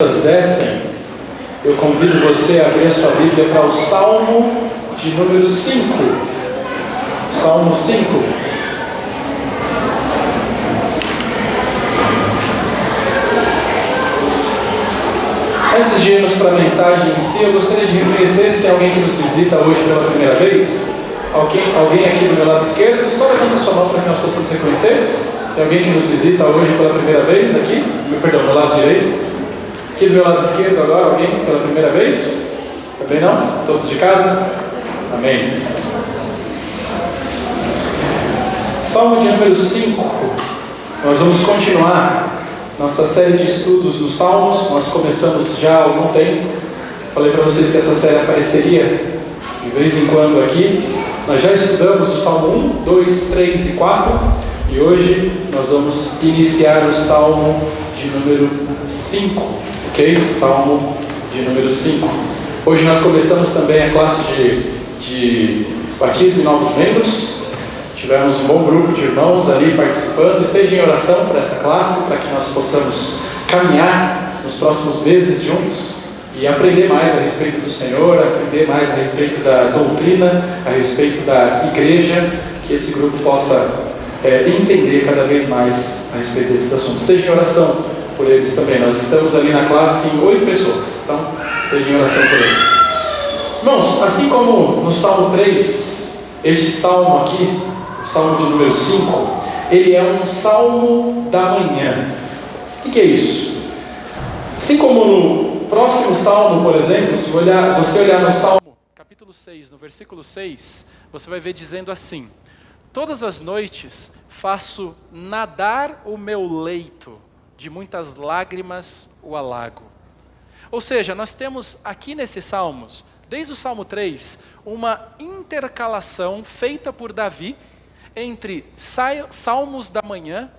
Descem, eu convido você a abrir a sua Bíblia para o Salmo de número 5. Salmo 5. Antes de irmos para a mensagem em si, eu gostaria de reconhecer se tem alguém que nos visita hoje pela primeira vez. Alguém aqui do meu lado esquerdo, só levanta a sua mão para que nós possamos reconhecer. Tem alguém que nos visita hoje pela primeira vez aqui? Perdão, do meu lado direito. Aqui do meu lado esquerdo agora, alguém pela primeira vez? Também não? Todos de casa? Amém. Salmo de número 5. Nós vamos continuar nossa série de estudos dos Salmos. Nós começamos já há algum tempo. Falei para vocês que essa série apareceria de vez em quando aqui. Nós já estudamos o Salmo 1, 2, 3 e 4. E hoje nós vamos iniciar o Salmo de número 5. Ok? Salmo de número 5. Hoje nós começamos também a classe de batismo de novos membros. Tivemos um bom grupo de irmãos ali participando. Esteja em oração para essa classe, para que nós possamos caminhar nos próximos meses juntos e aprender mais a respeito do Senhor, aprender mais a respeito da doutrina, a respeito da igreja, que esse grupo possa entender cada vez mais a respeito desses assuntos. Esteja em oração por eles também. Nós estamos ali na classe em 8 pessoas, então esteja em oração por eles. Irmãos, assim como no Salmo 3, este Salmo aqui, o Salmo de número 5, ele é um Salmo da manhã. O que é isso? Assim como no próximo Salmo, por exemplo, se você olhar no Salmo capítulo 6, no versículo 6, você vai ver dizendo assim: todas as noites faço nadar o meu leito, de muitas lágrimas o alago. Ou seja, nós temos aqui nesses salmos, desde o Salmo 3, uma intercalação feita por Davi entre salmos da manhã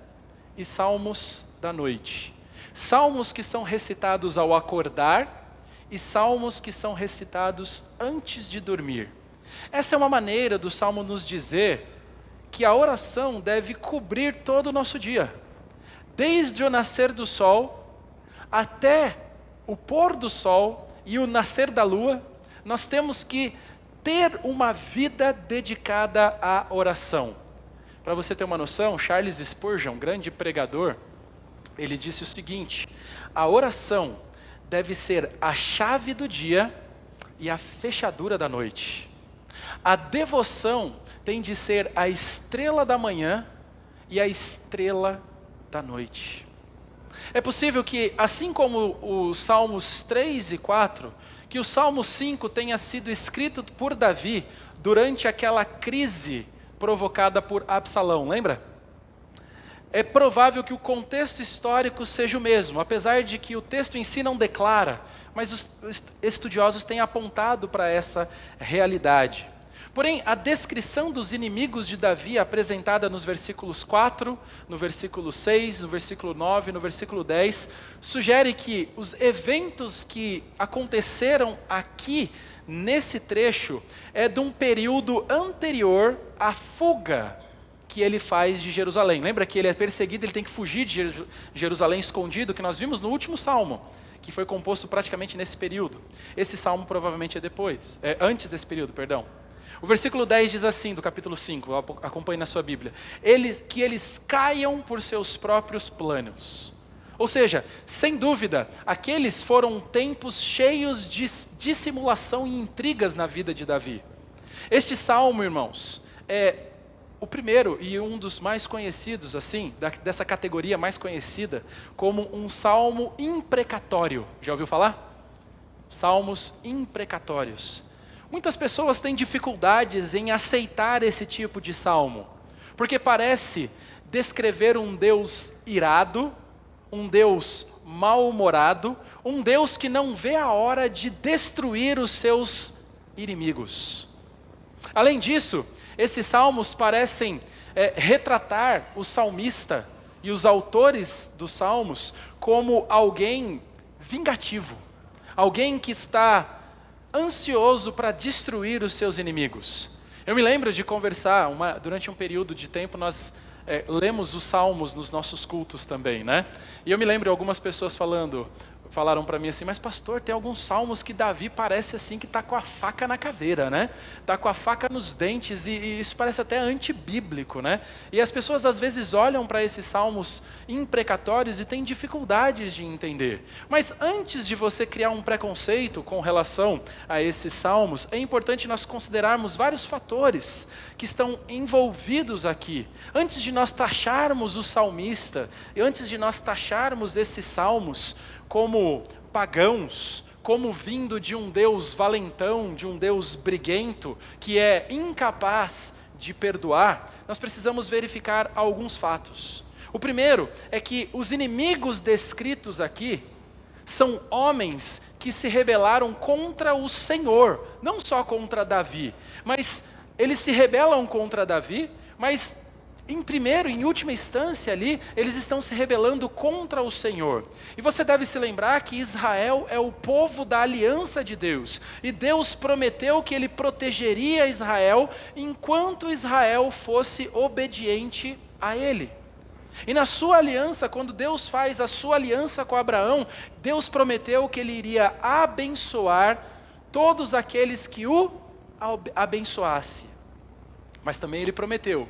e salmos da noite. Salmos que são recitados ao acordar e salmos que são recitados antes de dormir. Essa é uma maneira do salmo nos dizer que a oração deve cobrir todo o nosso dia. Desde o nascer do sol até o pôr do sol e o nascer da lua, nós temos que ter uma vida dedicada à oração. Para você ter uma noção, Charles Spurgeon, grande pregador, ele disse o seguinte: a oração deve ser a chave do dia e a fechadura da noite. A devoção tem de ser a estrela da manhã e a estrela da noite. É possível que, assim como os Salmos 3 e 4, que o Salmo 5 tenha sido escrito por Davi durante aquela crise provocada por Absalão, lembra? É provável que o contexto histórico seja o mesmo, apesar de que o texto em si não declara, mas os estudiosos têm apontado para essa realidade. Porém, a descrição dos inimigos de Davi apresentada nos versículos 4, no versículo 6, no versículo 9, no versículo 10, sugere que os eventos que aconteceram aqui, nesse trecho, é de um período anterior à fuga que ele faz de Jerusalém. Lembra que ele é perseguido, ele tem que fugir de Jerusalém escondido, que nós vimos no último salmo, que foi composto praticamente nesse período. Esse salmo provavelmente é antes desse período, perdão. O versículo 10 diz assim, do capítulo 5, acompanhe na sua Bíblia: que eles caiam por seus próprios planos. Ou seja, sem dúvida, aqueles foram tempos cheios de dissimulação e intrigas na vida de Davi. Este salmo, irmãos, é o primeiro e um dos mais conhecidos, assim, dessa categoria mais conhecida, como um salmo imprecatório. Já ouviu falar? Salmos imprecatórios. Muitas pessoas têm dificuldades em aceitar esse tipo de salmo, porque parece descrever um Deus irado, um Deus mal-humorado, um Deus que não vê a hora de destruir os seus inimigos. Além disso, esses salmos parecem retratar o salmista e os autores dos salmos como alguém vingativo, alguém que está ansioso para destruir os seus inimigos. Eu me lembro de conversar, durante um período de tempo nós lemos os salmos nos nossos cultos também, né? E eu me lembro de algumas pessoas falando, falaram para mim assim, mas pastor, tem alguns salmos que Davi parece assim que está com a faca na caveira, né? Está com a faca nos dentes e isso parece até antibíblico, né? E as pessoas às vezes olham para esses salmos imprecatórios e têm dificuldades de entender. Mas antes de você criar um preconceito com relação a esses salmos, é importante nós considerarmos vários fatores que estão envolvidos aqui. Antes de nós taxarmos o salmista, e antes de nós taxarmos esses salmos como pagãos, como vindo de um Deus valentão, de um Deus briguento, que é incapaz de perdoar, nós precisamos verificar alguns fatos. O primeiro é que os inimigos descritos aqui são homens que se rebelaram contra o Senhor, não só contra Davi, mas eles se rebelam contra Davi, mas em última instância ali, eles estão se rebelando contra o Senhor. E você deve se lembrar que Israel é o povo da aliança de Deus. E Deus prometeu que Ele protegeria Israel enquanto Israel fosse obediente a Ele. E na sua aliança, quando Deus faz a sua aliança com Abraão, Deus prometeu que Ele iria abençoar todos aqueles que o abençoasse. Mas também Ele prometeu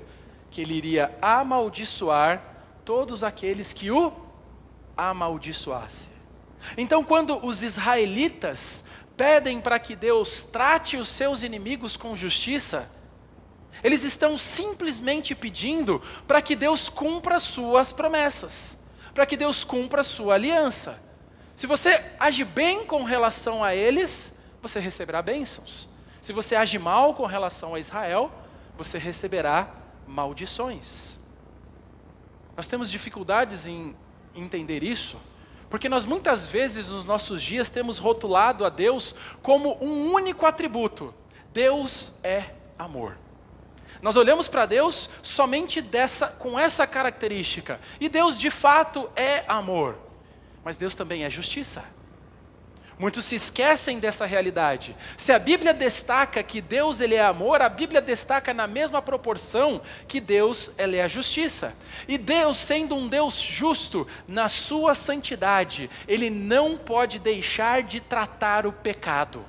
que Ele iria amaldiçoar todos aqueles que o amaldiçoasse. Então, quando os israelitas pedem para que Deus trate os seus inimigos com justiça, eles estão simplesmente pedindo para que Deus cumpra suas promessas, para que Deus cumpra sua aliança. Se você age bem com relação a eles, você receberá bênçãos. Se você age mal com relação a Israel, você receberá maldições. Nós temos dificuldades em entender isso, porque nós muitas vezes nos nossos dias temos rotulado a Deus como um único atributo. Deus é amor. Nós olhamos para Deus somente com essa característica. E Deus de fato é amor. Mas Deus também é justiça. Muitos se esquecem dessa realidade. Se a Bíblia destaca que Deus ele é amor, a Bíblia destaca na mesma proporção que Deus ele é a justiça. E Deus, sendo um Deus justo, na sua santidade, Ele não pode deixar de tratar o pecado.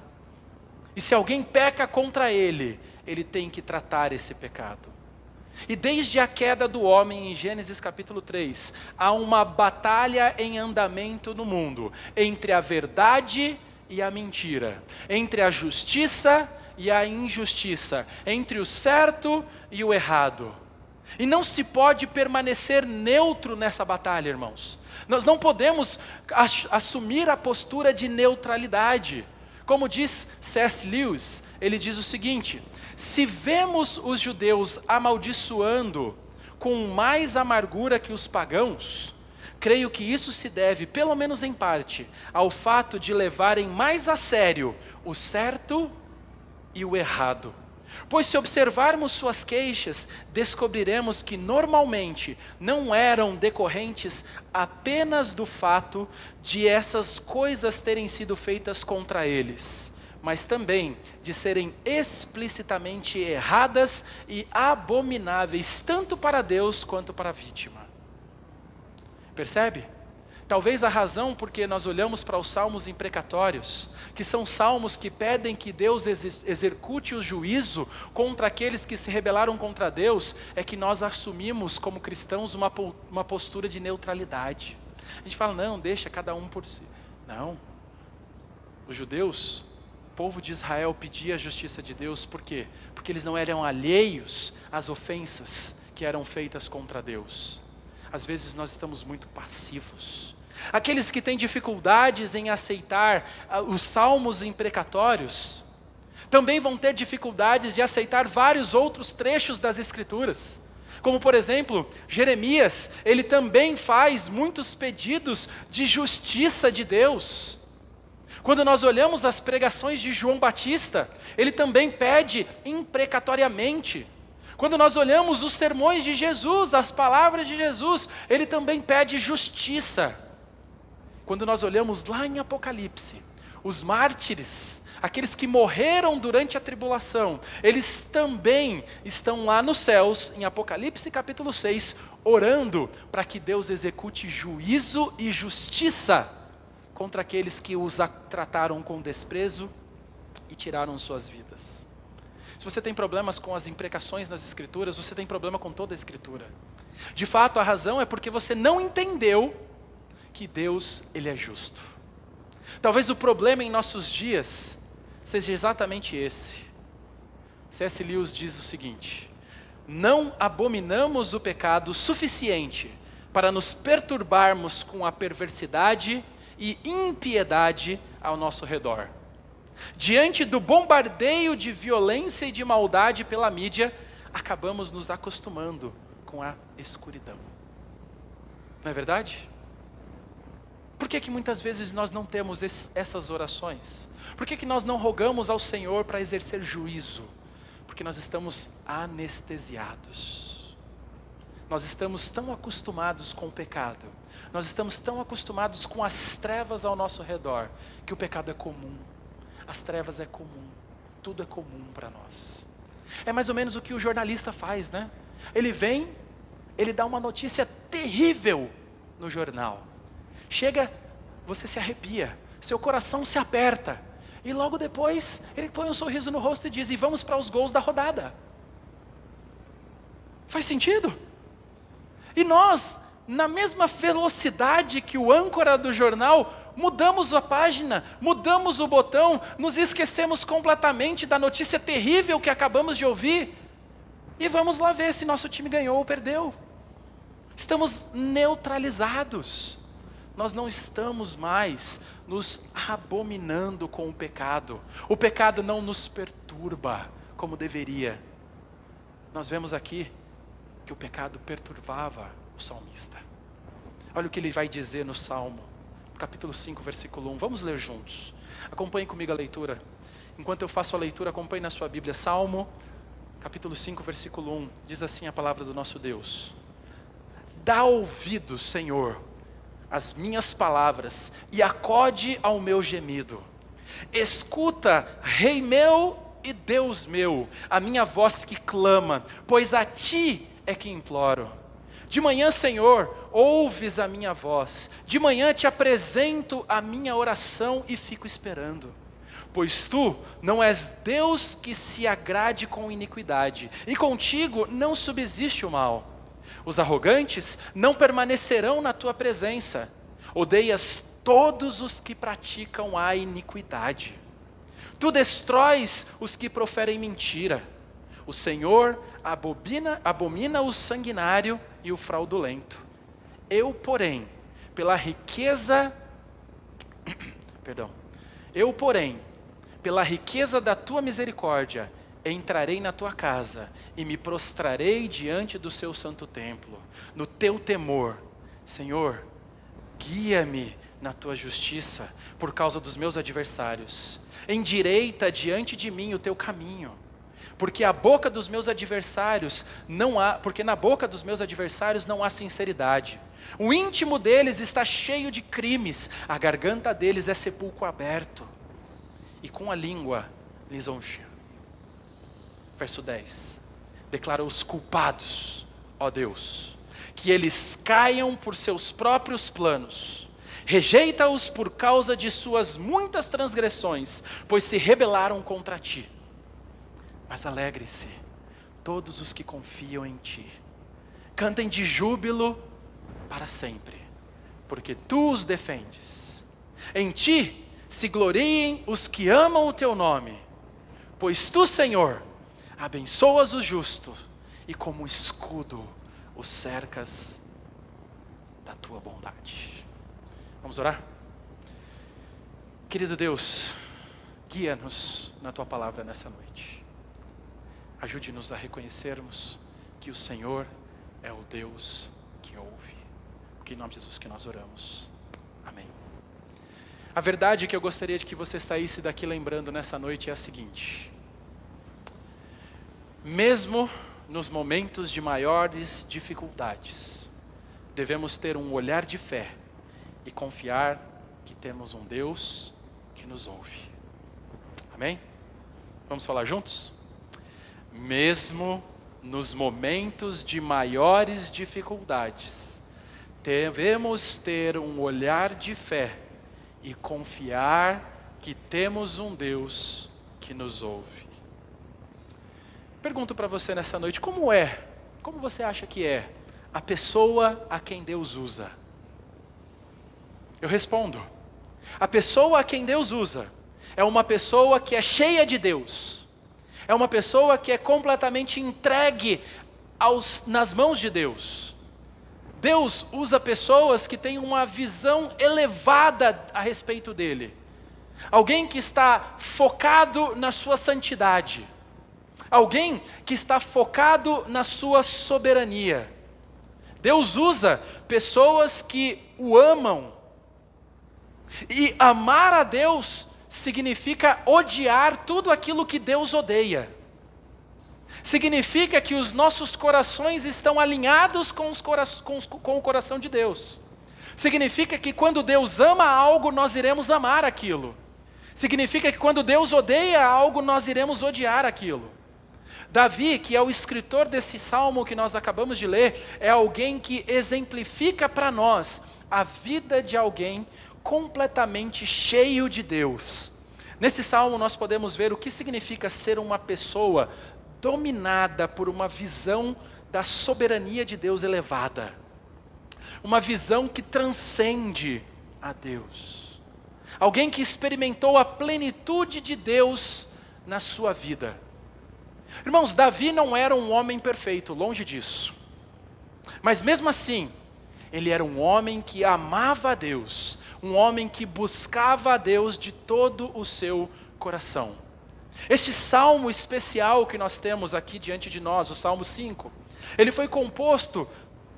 E se alguém peca contra Ele, Ele tem que tratar esse pecado. E desde a queda do homem em Gênesis capítulo 3, há uma batalha em andamento no mundo, entre a verdade e a mentira, entre a justiça e a injustiça, entre o certo e o errado. E não se pode permanecer neutro nessa batalha, irmãos. Nós não podemos assumir a postura de neutralidade. Como diz C.S. Lewis, ele diz o seguinte: se vemos os judeus amaldiçoando com mais amargura que os pagãos, creio que isso se deve, pelo menos em parte, ao fato de levarem mais a sério o certo e o errado. Pois se observarmos suas queixas, descobriremos que normalmente não eram decorrentes apenas do fato de essas coisas terem sido feitas contra eles, mas também de serem explicitamente erradas e abomináveis, tanto para Deus quanto para a vítima. Percebe? Talvez a razão porque nós olhamos para os salmos imprecatórios, que são salmos que pedem que Deus execute o juízo contra aqueles que se rebelaram contra Deus, é que nós assumimos como cristãos uma postura de neutralidade. A gente fala, não, deixa cada um por si. Não. Os judeus, o povo de Israel pedia a justiça de Deus, por quê? Porque eles não eram alheios às ofensas que eram feitas contra Deus. Às vezes nós estamos muito passivos. Aqueles que têm dificuldades em aceitar os salmos imprecatórios, também vão ter dificuldades de aceitar vários outros trechos das Escrituras. Como por exemplo, Jeremias, ele também faz muitos pedidos de justiça de Deus. Quando nós olhamos as pregações de João Batista, ele também pede imprecatoriamente. Quando nós olhamos os sermões de Jesus, as palavras de Jesus, ele também pede justiça. Quando nós olhamos lá em Apocalipse, os mártires, aqueles que morreram durante a tribulação, eles também estão lá nos céus, em Apocalipse capítulo 6, orando para que Deus execute juízo e justiça contra aqueles que os trataram com desprezo e tiraram suas vidas. Se você tem problemas com as imprecações nas Escrituras, você tem problema com toda a Escritura. De fato, a razão é porque você não entendeu que Deus, Ele é justo. Talvez o problema em nossos dias seja exatamente esse. C.S. Lewis diz o seguinte: não abominamos o pecado suficiente para nos perturbarmos com a perversidade e impiedade ao nosso redor. Diante do bombardeio de violência e de maldade pela mídia, acabamos nos acostumando com a escuridão. Não é verdade? Por que muitas vezes nós não temos essas orações? Por que nós não rogamos ao Senhor para exercer juízo? Porque nós estamos anestesiados. Nós estamos tão acostumados com o pecado. Nós estamos tão acostumados com as trevas ao nosso redor, que o pecado é comum. As trevas é comum. Tudo é comum para nós. É mais ou menos o que o jornalista faz, né? Ele vem, ele dá uma notícia terrível no jornal. Chega, você se arrepia, seu coração se aperta. E logo depois, ele põe um sorriso no rosto e diz: e vamos para os gols da rodada. Faz sentido? E nós, na mesma velocidade que o âncora do jornal, mudamos a página, mudamos o botão, nos esquecemos completamente da notícia terrível que acabamos de ouvir, e vamos lá ver se nosso time ganhou ou perdeu. Estamos neutralizados. Nós não estamos mais nos abominando com o pecado. O pecado não nos perturba como deveria. Nós vemos aqui que o pecado perturbava o salmista. Olha o que ele vai dizer no Salmo, capítulo 5, versículo 1. Vamos ler juntos. Acompanhe comigo a leitura. Enquanto eu faço a leitura, acompanhe na sua Bíblia. Salmo, capítulo 5, versículo 1. Diz assim a palavra do nosso Deus: dá ouvidos, Senhor, as minhas palavras, e acode ao meu gemido. Escuta, Rei meu e Deus meu, a minha voz que clama, pois a ti é que imploro. De manhã, Senhor, ouves a minha voz. De manhã te apresento a minha oração e fico esperando. Pois tu não és Deus que se agrade com iniquidade, e contigo não subsiste o mal. Os arrogantes não permanecerão na tua presença. Odeias todos os que praticam a iniquidade. Tu destróis os que proferem mentira. O Senhor abomina o sanguinário e o fraudulento. Eu, porém, pela riqueza da tua misericórdia, entrarei na tua casa e me prostrarei diante do seu santo templo. No teu temor, Senhor, guia-me na tua justiça por causa dos meus adversários. Endireita diante de mim o teu caminho. Porque na boca dos meus adversários não há sinceridade. O íntimo deles está cheio de crimes, a garganta deles é sepulcro aberto, e com a língua lisonjeia. Verso 10, declara os culpados, ó Deus, que eles caiam por seus próprios planos. Rejeita-os por causa de suas muitas transgressões, pois se rebelaram contra ti. Mas alegre-se todos os que confiam em ti. Cantem de júbilo para sempre, porque tu os defendes. Em ti se gloriem os que amam o teu nome, pois tu, Senhor, abençoas o justo e como escudo os cercas da tua bondade. Vamos orar? Querido Deus, guia-nos na tua palavra nessa noite. Ajude-nos a reconhecermos que o Senhor é o Deus que ouve. Porque em nome de Jesus que nós oramos. Amém. A verdade que eu gostaria de que você saísse daqui lembrando nessa noite é a seguinte: mesmo nos momentos de maiores dificuldades, devemos ter um olhar de fé e confiar que temos um Deus que nos ouve. Amém? Vamos falar juntos? Mesmo nos momentos de maiores dificuldades, devemos ter um olhar de fé e confiar que temos um Deus que nos ouve. Pergunto para você nessa noite, como você acha que é a pessoa a quem Deus usa? Eu respondo, a pessoa a quem Deus usa é uma pessoa que é cheia de Deus, é uma pessoa que é completamente entregue nas mãos de Deus. Deus usa pessoas que têm uma visão elevada a respeito dele. Alguém que está focado na sua santidade. Alguém que está focado na sua soberania. Deus usa pessoas que o amam. E amar a Deus significa odiar tudo aquilo que Deus odeia. Significa que os nossos corações estão alinhados com o coração de Deus. Significa que quando Deus ama algo, nós iremos amar aquilo. Significa que quando Deus odeia algo, nós iremos odiar aquilo. Davi, que é o escritor desse salmo que nós acabamos de ler, é alguém que exemplifica para nós a vida de alguém completamente cheio de Deus. Nesse salmo nós podemos ver o que significa ser uma pessoa dominada por uma visão da soberania de Deus elevada. Uma visão que transcende a Deus. Alguém que experimentou a plenitude de Deus na sua vida. Irmãos, Davi não era um homem perfeito, longe disso. Mas mesmo assim, ele era um homem que amava a Deus. Um homem que buscava a Deus de todo o seu coração. Este salmo especial que nós temos aqui diante de nós, o Salmo 5, ele foi composto,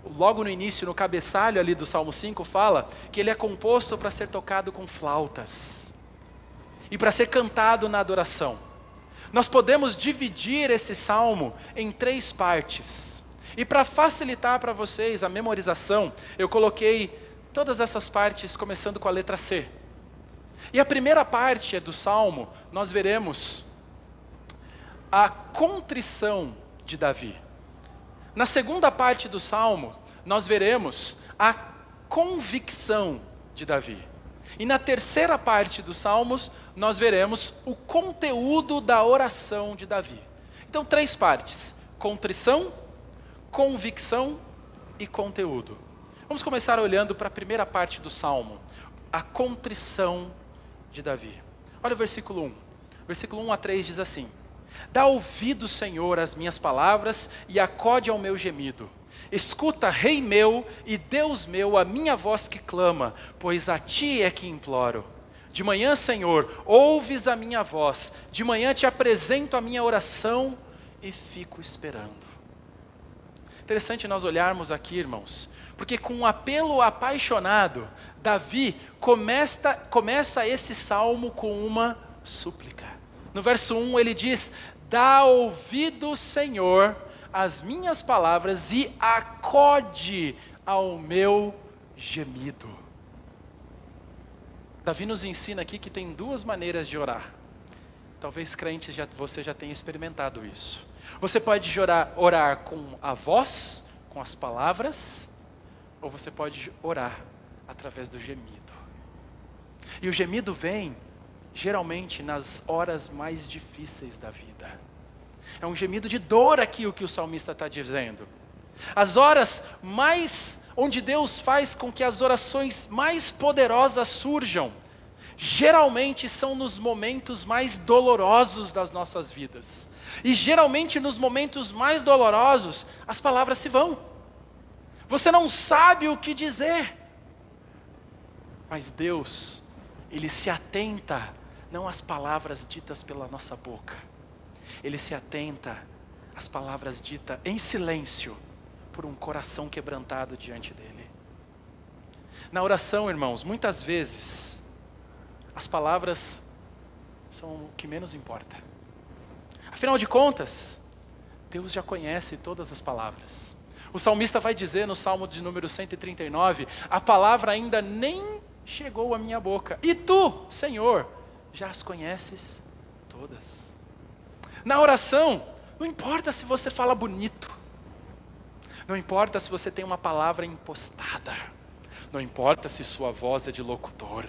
logo no início, no cabeçalho ali do Salmo 5, fala que ele é composto para ser tocado com flautas e para ser cantado na adoração. Nós podemos dividir esse salmo em 3 partes. E para facilitar para vocês a memorização, eu coloquei todas essas partes começando com a letra C. E a primeira parte do salmo, nós veremos a contrição de Davi. Na segunda parte do salmo, nós veremos a convicção de Davi. E na terceira parte dos salmos, nós veremos o conteúdo da oração de Davi. Então, 3 partes: contrição, convicção e conteúdo. Vamos começar olhando para a primeira parte do salmo, a contrição de Davi. Olha o versículo 1. Versículo 1 a 3 diz assim: Dá ouvido, Senhor, às minhas palavras e acode ao meu gemido. Escuta, Rei meu e Deus meu, a minha voz que clama, pois a ti é que imploro. De manhã, Senhor, ouves a minha voz. De manhã te apresento a minha oração e fico esperando. Interessante nós olharmos aqui, irmãos, porque com um apelo apaixonado, Davi começa esse salmo com uma súplica. No verso 1 ele diz: Dá ouvido, Senhor, às minhas palavras e acode ao meu gemido. Davi nos ensina aqui que tem 2 maneiras de orar. Talvez crentes, você já tenha experimentado isso. Você pode orar com a voz, com as palavras, ou você pode orar através do gemido. E o gemido vem, geralmente, nas horas mais difíceis da vida. É um gemido de dor aqui o que o salmista está dizendo. As horas onde Deus faz com que as orações mais poderosas surjam, geralmente são nos momentos mais dolorosos das nossas vidas. E geralmente nos momentos mais dolorosos, as palavras se vão. Você não sabe o que dizer. Mas Deus, Ele se atenta, não às palavras ditas pela nossa boca. Ele se atenta às palavras ditas em silêncio, por um coração quebrantado diante dEle. Na oração, irmãos, muitas vezes, as palavras são o que menos importa. Afinal de contas, Deus já conhece todas as palavras. O salmista vai dizer no Salmo de número 139, a palavra ainda nem chegou à minha boca. E tu, Senhor, já as conheces todas. Na oração, não importa se você fala bonito. Não importa se você tem uma palavra impostada. Não importa se sua voz é de locutor.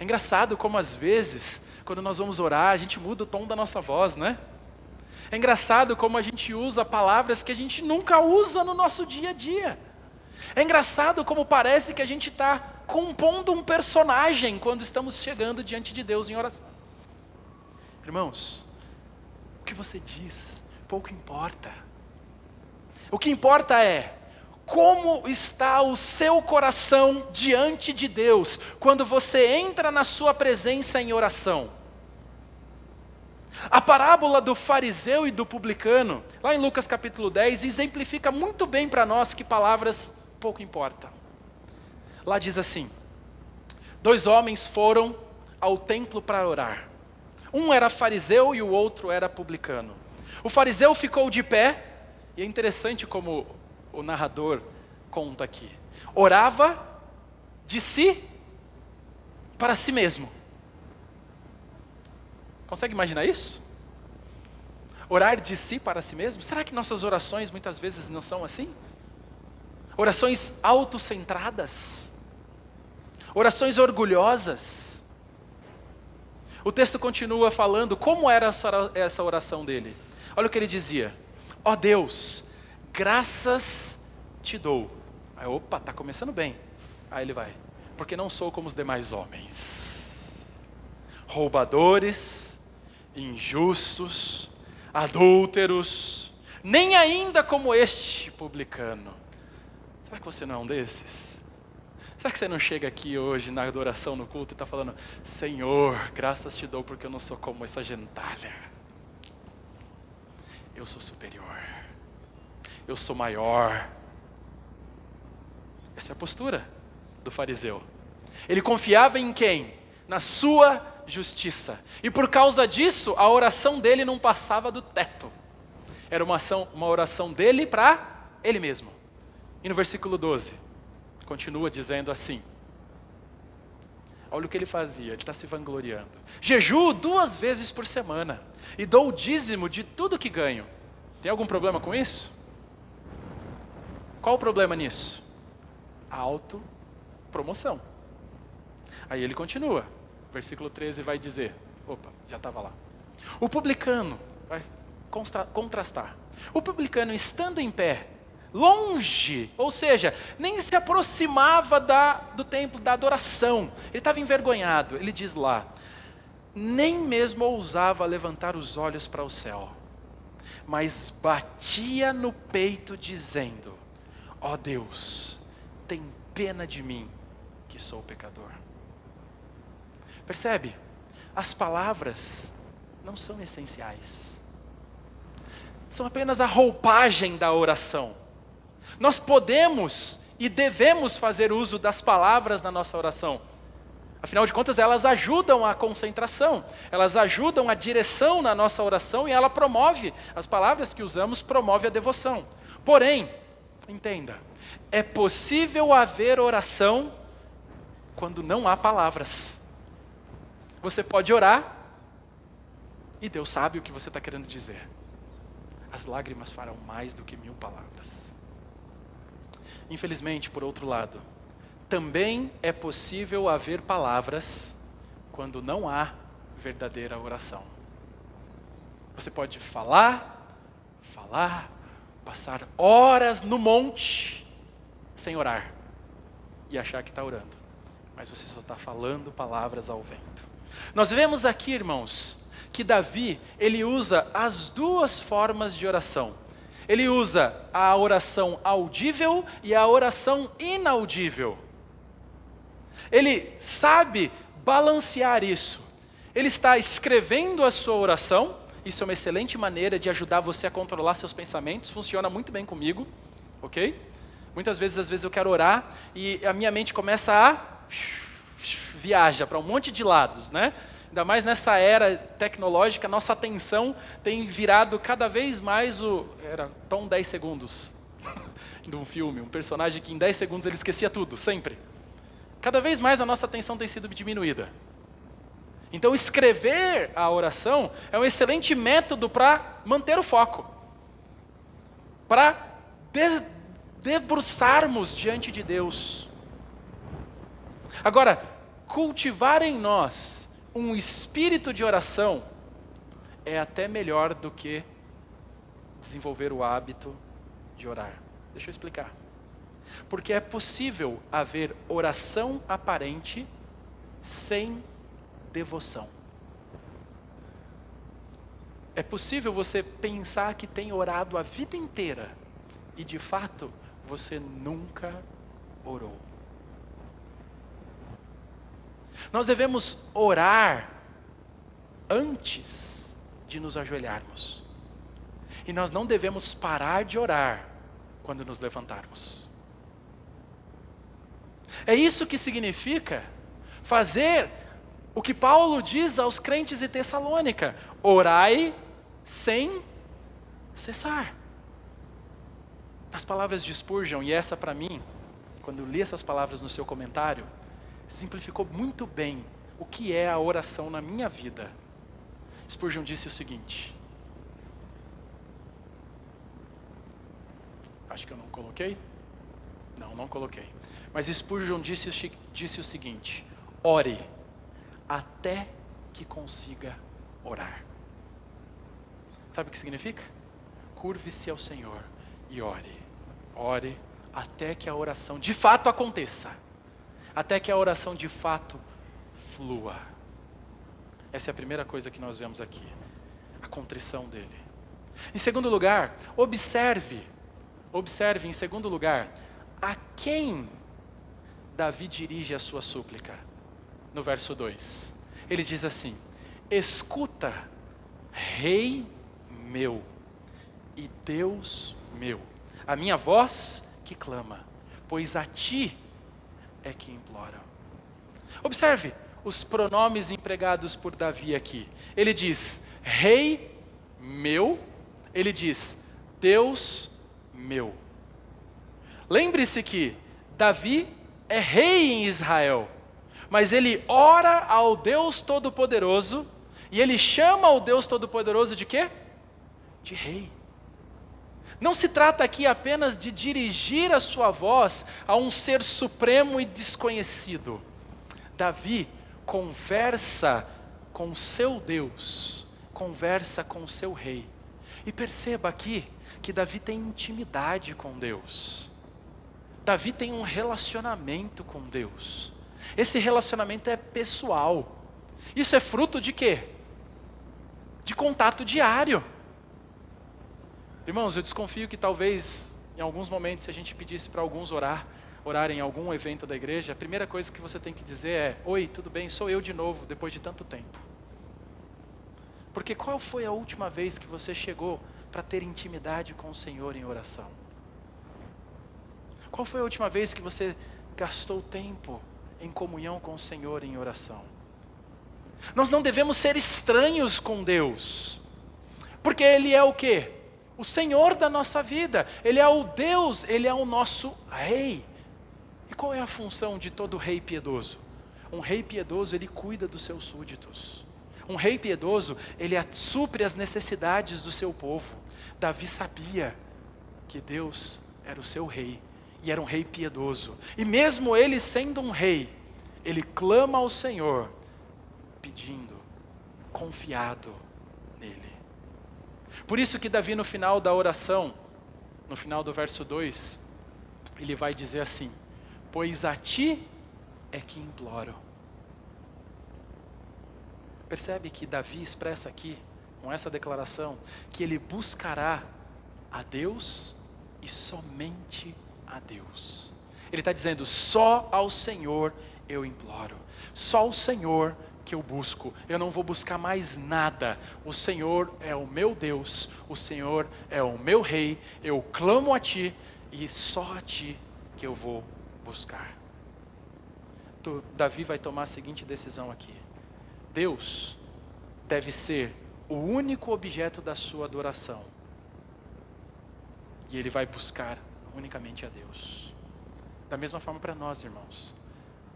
É engraçado como às vezes, quando nós vamos orar, a gente muda o tom da nossa voz, né? É engraçado como a gente usa palavras que a gente nunca usa no nosso dia a dia. É engraçado como parece que a gente está compondo um personagem quando estamos chegando diante de Deus em oração. Irmãos, o que você diz pouco importa. O que importa é como está o seu coração diante de Deus quando você entra na sua presença em oração. A parábola do fariseu e do publicano, lá em Lucas capítulo 10, exemplifica muito bem para nós que palavras pouco importam. Lá diz assim: 2 homens foram ao templo para orar. Um era fariseu e o outro era publicano. O fariseu ficou de pé, e é interessante como o narrador conta aqui. Orava de si para si mesmo. Consegue imaginar isso? Orar de si para si mesmo? Será que nossas orações muitas vezes não são assim? Orações autocentradas? Orações orgulhosas? O texto continua falando como era essa oração dele. Olha o que ele dizia: ó Deus, graças te dou. Aí, opa, está começando bem. Aí ele vai: porque não sou como os demais homens, roubadores, injustos, adúlteros, nem ainda como este publicano. Será que você não é um desses? Será que você não chega aqui hoje na adoração, no culto, e está falando: Senhor, graças te dou porque eu não sou como essa gentalha. Eu sou superior. Eu sou maior. Essa é a postura do fariseu. Ele confiava em quem? Na sua justiça. E por causa disso, a oração dele não passava do teto. Era uma oração dele para ele mesmo. E no versículo 12, continua dizendo assim. Olha o que ele fazia, ele está se vangloriando. Jejuo 2 vezes por semana e dou o dízimo de tudo que ganho. Tem algum problema com isso? Qual o problema nisso? A autopromoção. Aí ele continua. Versículo 13 vai dizer, opa, já estava lá. O publicano, vai contrastar. O publicano estando em pé, longe, ou seja, nem se aproximava do templo, da adoração. Ele estava envergonhado. Ele diz lá: nem mesmo ousava levantar os olhos para o céu, mas batia no peito dizendo: ó Deus, tem pena de mim, que sou pecador. Percebe? As palavras não são essenciais. São apenas a roupagem da oração. Nós podemos e devemos fazer uso das palavras na nossa oração. Afinal de contas, elas ajudam a concentração, elas ajudam a direção na nossa oração e ela promove, as palavras que usamos promove a devoção. Porém, entenda, é possível haver oração quando não há palavras. Você pode orar e Deus sabe o que você está querendo dizer. As lágrimas farão mais do que 1000 palavras. Infelizmente, por outro lado, também é possível haver palavras quando não há verdadeira oração. Você pode falar, passar horas no monte sem orar e achar que está orando, mas você só está falando palavras ao vento. Nós vemos aqui, irmãos, que Davi, ele usa as 2 formas de oração. Ele usa a oração audível e a oração inaudível. Ele sabe balancear isso. Ele está escrevendo a sua oração. Isso é uma excelente maneira de ajudar você a controlar seus pensamentos. Funciona muito bem comigo, ok? Muitas vezes eu quero orar e a minha mente começa a viaja para um monte de lados, né? Ainda mais nessa era tecnológica, nossa atenção tem virado cada vez mais era Tom 10 segundos de um filme, um personagem que em 10 segundos ele esquecia tudo, sempre. Cada vez mais a nossa atenção tem sido diminuída. Então escrever a oração é um excelente método para manter o foco. Para debruçarmos diante de Deus. Agora, cultivar em nós um espírito de oração é até melhor do que desenvolver o hábito de orar. Deixa eu explicar. Porque é possível haver oração aparente sem devoção. É possível você pensar que tem orado a vida inteira e de fato você nunca orou. Nós devemos orar antes de nos ajoelharmos. E nós não devemos parar de orar quando nos levantarmos. É isso que significa fazer o que Paulo diz aos crentes de Tessalônica: orai sem cessar. As palavras de Spurgeon, e essa para mim, quando eu li essas palavras no seu comentário, simplificou muito bem o que é a oração na minha vida. Spurgeon disse o seguinte, acho que eu não coloquei? Não coloquei. Mas Spurgeon disse o seguinte: ore até que consiga orar. Sabe o que significa? Curve-se ao Senhor e ore. Ore até que a oração de fato aconteça. Até que a oração de fato flua. Essa é a primeira coisa que nós vemos aqui. A contrição dele. Em segundo lugar, observe em segundo lugar, a quem Davi dirige a sua súplica. No verso 2, ele diz assim: escuta, Rei meu e Deus meu, a minha voz que clama, pois a ti é que imploro. Observe os pronomes empregados por Davi aqui. Ele diz, Rei meu, ele diz, Deus meu. Lembre-se que Davi é rei em Israel, mas ele ora ao Deus Todo-Poderoso, e ele chama o Deus Todo-Poderoso de quê? De rei. Não se trata aqui apenas de dirigir a sua voz a um ser supremo e desconhecido. Davi conversa com seu Deus, conversa com seu rei. E perceba aqui que Davi tem intimidade com Deus. Davi tem um relacionamento com Deus. Esse relacionamento é pessoal. Isso é fruto de quê? De contato diário. Irmãos, eu desconfio que talvez, em alguns momentos, se a gente pedisse para alguns orarem em algum evento da igreja, a primeira coisa que você tem que dizer é, oi, tudo bem, sou eu de novo, depois de tanto tempo. Porque qual foi a última vez que você chegou para ter intimidade com o Senhor em oração? Qual foi a última vez que você gastou tempo em comunhão com o Senhor em oração? Nós não devemos ser estranhos com Deus, porque Ele é o quê? O Senhor da nossa vida. Ele é o Deus, Ele é o nosso Rei. E qual é a função de todo rei piedoso? Um rei piedoso, ele cuida dos seus súditos. Um rei piedoso, ele supre as necessidades do seu povo. Davi sabia que Deus era o seu rei, e era um rei piedoso. E mesmo ele sendo um rei, ele clama ao Senhor, pedindo, confiado nele. Por isso que Davi no final da oração, no final do verso 2, ele vai dizer assim, pois a ti é que imploro. Percebe que Davi expressa aqui, com essa declaração, que ele buscará a Deus e somente a Deus. Ele está dizendo, só ao Senhor eu imploro, só o Senhor que eu busco, eu não vou buscar mais nada. O Senhor é o meu Deus, o Senhor é o meu Rei, eu clamo a ti e só a ti que eu vou buscar. Davi vai tomar a seguinte decisão aqui: Deus deve ser o único objeto da sua adoração, e ele vai buscar unicamente a Deus. Da mesma forma para nós, irmãos,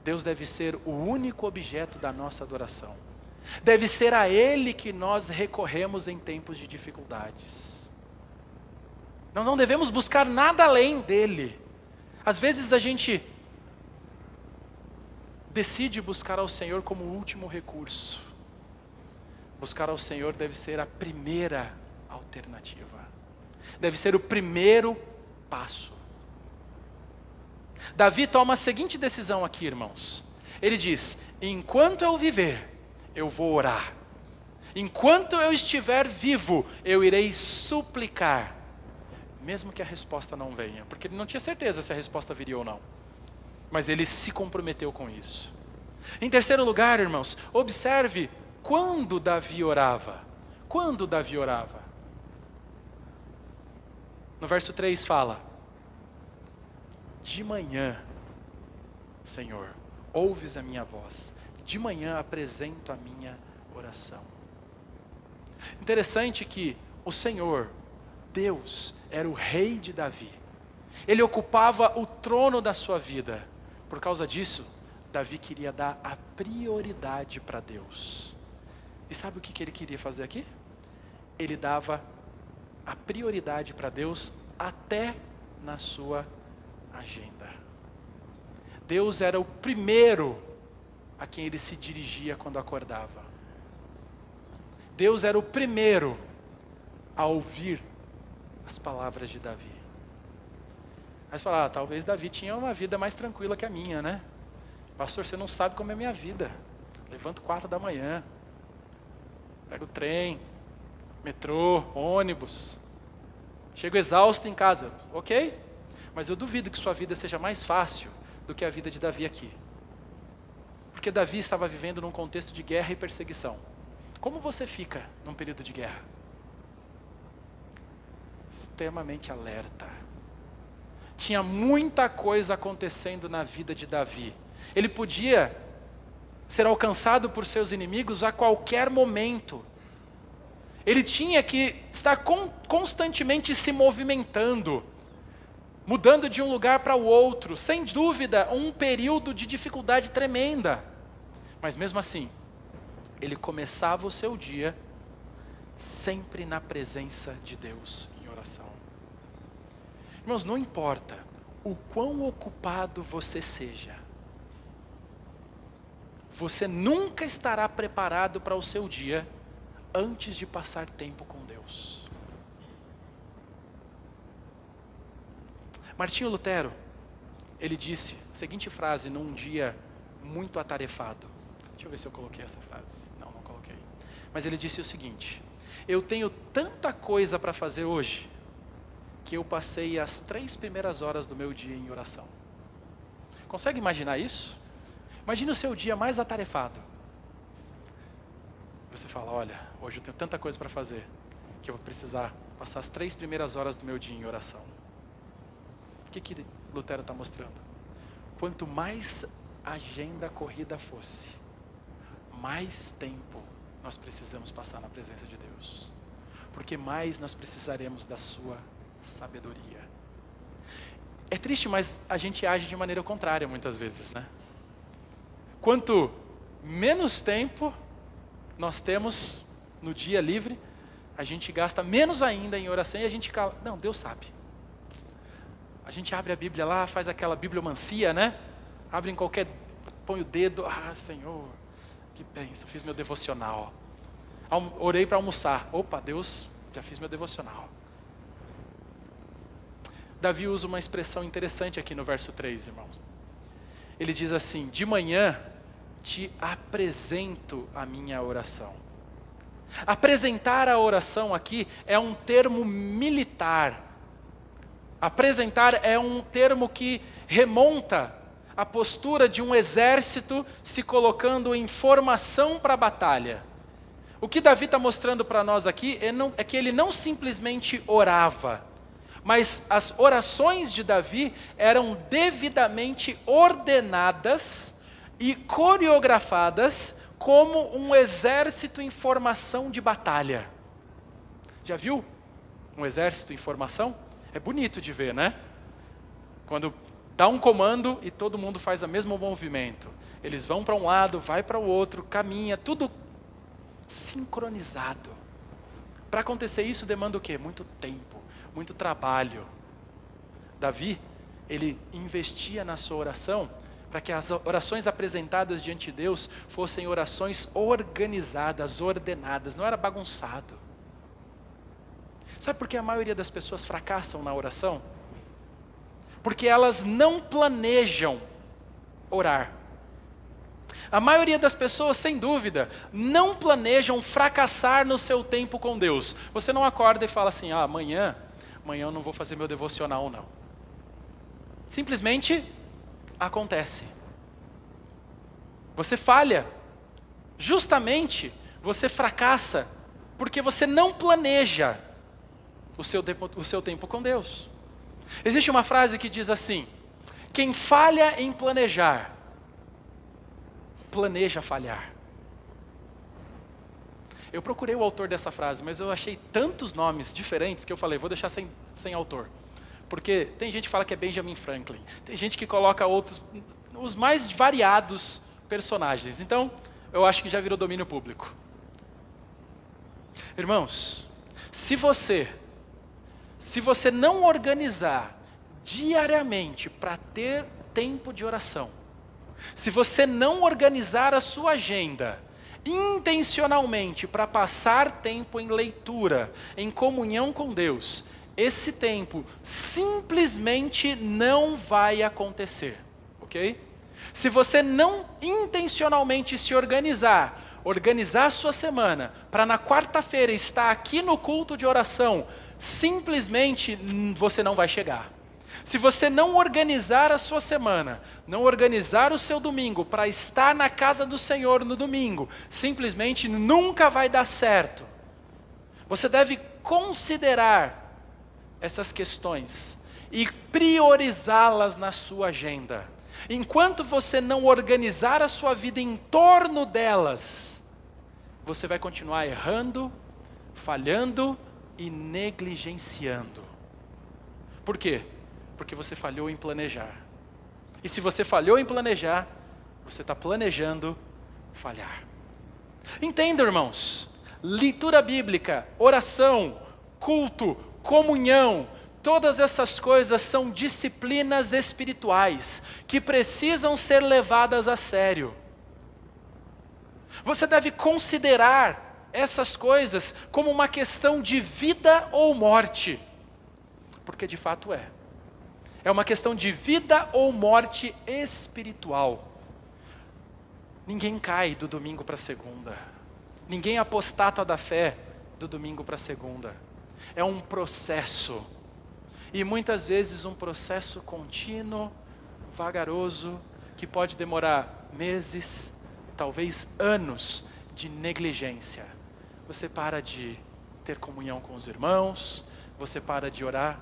Deus deve ser o único objeto da nossa adoração. Deve ser a Ele que nós recorremos em tempos de dificuldades. Nós não devemos buscar nada além dele. Às vezes a gente decide buscar ao Senhor como último recurso. Buscar ao Senhor deve ser a primeira alternativa. Deve ser o primeiro passo. Davi toma a seguinte decisão aqui, irmãos. Ele diz: enquanto eu viver, eu vou orar. Enquanto eu estiver vivo, eu irei suplicar. Mesmo que a resposta não venha. Porque ele não tinha certeza se a resposta viria ou não. Mas ele se comprometeu com isso. Em terceiro lugar, irmãos, observe quando Davi orava. Quando Davi orava? No verso 3 fala: de manhã, Senhor, ouves a minha voz. De manhã apresento a minha oração. Interessante que o Senhor, Deus, era o rei de Davi. Ele ocupava o trono da sua vida. Por causa disso, Davi queria dar a prioridade para Deus. E sabe o que ele queria fazer aqui? Ele dava a prioridade para Deus até na sua agenda. Deus era o primeiro a quem ele se dirigia quando acordava. Deus era o primeiro a ouvir as palavras de Davi. Aí você fala: talvez Davi tinha uma vida mais tranquila que a minha, né? Pastor, você não sabe como é a minha vida. Levanto 4 da manhã, pego o trem, metrô, ônibus, chego exausto em casa. Ok? Mas eu duvido que sua vida seja mais fácil do que a vida de Davi aqui. Porque Davi estava vivendo num contexto de guerra e perseguição. Como você fica num período de guerra? Extremamente alerta. Tinha muita coisa acontecendo na vida de Davi. Ele podia ser alcançado por seus inimigos a qualquer momento. Ele tinha que estar constantemente se movimentando, mudando de um lugar para o outro. Sem dúvida, um período de dificuldade tremenda. Mas mesmo assim, ele começava o seu dia sempre na presença de Deus, em oração. Irmãos, não importa o quão ocupado você seja, você nunca estará preparado para o seu dia antes de passar tempo com Deus. Martinho Lutero, ele disse a seguinte frase num dia muito atarefado. Deixa eu ver se eu coloquei essa frase. Não coloquei. Mas ele disse o seguinte: eu tenho tanta coisa para fazer hoje, que eu passei as 3 primeiras horas do meu dia em oração. Consegue imaginar isso? Imagine o seu dia mais atarefado. Você fala: olha, hoje eu tenho tanta coisa para fazer, que eu vou precisar passar as 3 primeiras horas do meu dia em oração. O que Lutero está mostrando? Quanto mais agenda corrida fosse, mais tempo nós precisamos passar na presença de Deus. Porque mais nós precisaremos da sua sabedoria. É triste, mas a gente age de maneira contrária muitas vezes, né? Quanto menos tempo nós temos no dia livre, a gente gasta menos ainda em oração e a gente cala. Não, Deus sabe. A gente abre a Bíblia lá, faz aquela bibliomancia, né? Abre em qualquer, põe o dedo, Senhor, que bênção, fiz meu devocional. Orei para almoçar. Opa, Deus, já fiz meu devocional. Davi usa uma expressão interessante aqui no verso 3, irmãos. Ele diz assim: de manhã te apresento a minha oração. Apresentar a oração aqui é um termo militar. Apresentar é um termo que remonta à postura de um exército se colocando em formação para a batalha. O que Davi está mostrando para nós aqui é que ele não simplesmente orava, mas as orações de Davi eram devidamente ordenadas e coreografadas como um exército em formação de batalha. Já viu um exército em formação? É bonito de ver, né? Quando dá um comando e todo mundo faz o mesmo movimento. Eles vão para um lado, vai para o outro, caminha, tudo sincronizado. Para acontecer isso demanda o quê? Muito tempo, muito trabalho. Davi, ele investia na sua oração para que as orações apresentadas diante de Deus fossem orações organizadas, ordenadas, não era bagunçado. Sabe por que a maioria das pessoas fracassam na oração? Porque elas não planejam orar. A maioria das pessoas, sem dúvida, não planejam fracassar no seu tempo com Deus. Você não acorda e fala assim, amanhã eu não vou fazer meu devocional não. Simplesmente acontece. Você falha. Justamente, você fracassa, porque você não planeja o seu tempo com Deus. Existe uma frase que diz assim, quem falha em planejar, planeja falhar. Eu procurei o autor dessa frase, mas eu achei tantos nomes diferentes que eu falei, vou deixar sem autor. Porque tem gente que fala que é Benjamin Franklin, tem gente que coloca outros, os mais variados personagens. Então, eu acho que já virou domínio público. Irmãos, se você não organizar diariamente para ter tempo de oração, se você não organizar a sua agenda intencionalmente para passar tempo em leitura, em comunhão com Deus, esse tempo simplesmente não vai acontecer, ok? Se você não intencionalmente se organizar a sua semana para na quarta-feira estar aqui no culto de oração, simplesmente você não vai chegar. Se você não organizar a sua semana, não organizar o seu domingo para estar na casa do Senhor no domingo, simplesmente nunca vai dar certo. Você deve considerar essas questões e priorizá-las na sua agenda. Enquanto você não organizar a sua vida em torno delas, você vai continuar errando, falhando e negligenciando. Por quê? Porque você falhou em planejar. E se você falhou em planejar, você está planejando falhar. Entenda, irmãos, leitura bíblica, oração, culto, comunhão, todas essas coisas são disciplinas espirituais que precisam ser levadas a sério. Você deve considerar essas coisas como uma questão de vida ou morte, porque de fato é. É uma questão de vida ou morte espiritual. Ninguém cai do domingo para a segunda. Ninguém apostata da fé do domingo para a segunda. É um processo. E muitas vezes um processo contínuo, vagaroso, que pode demorar meses, talvez anos de negligência. Você para de ter comunhão com os irmãos, você para de orar,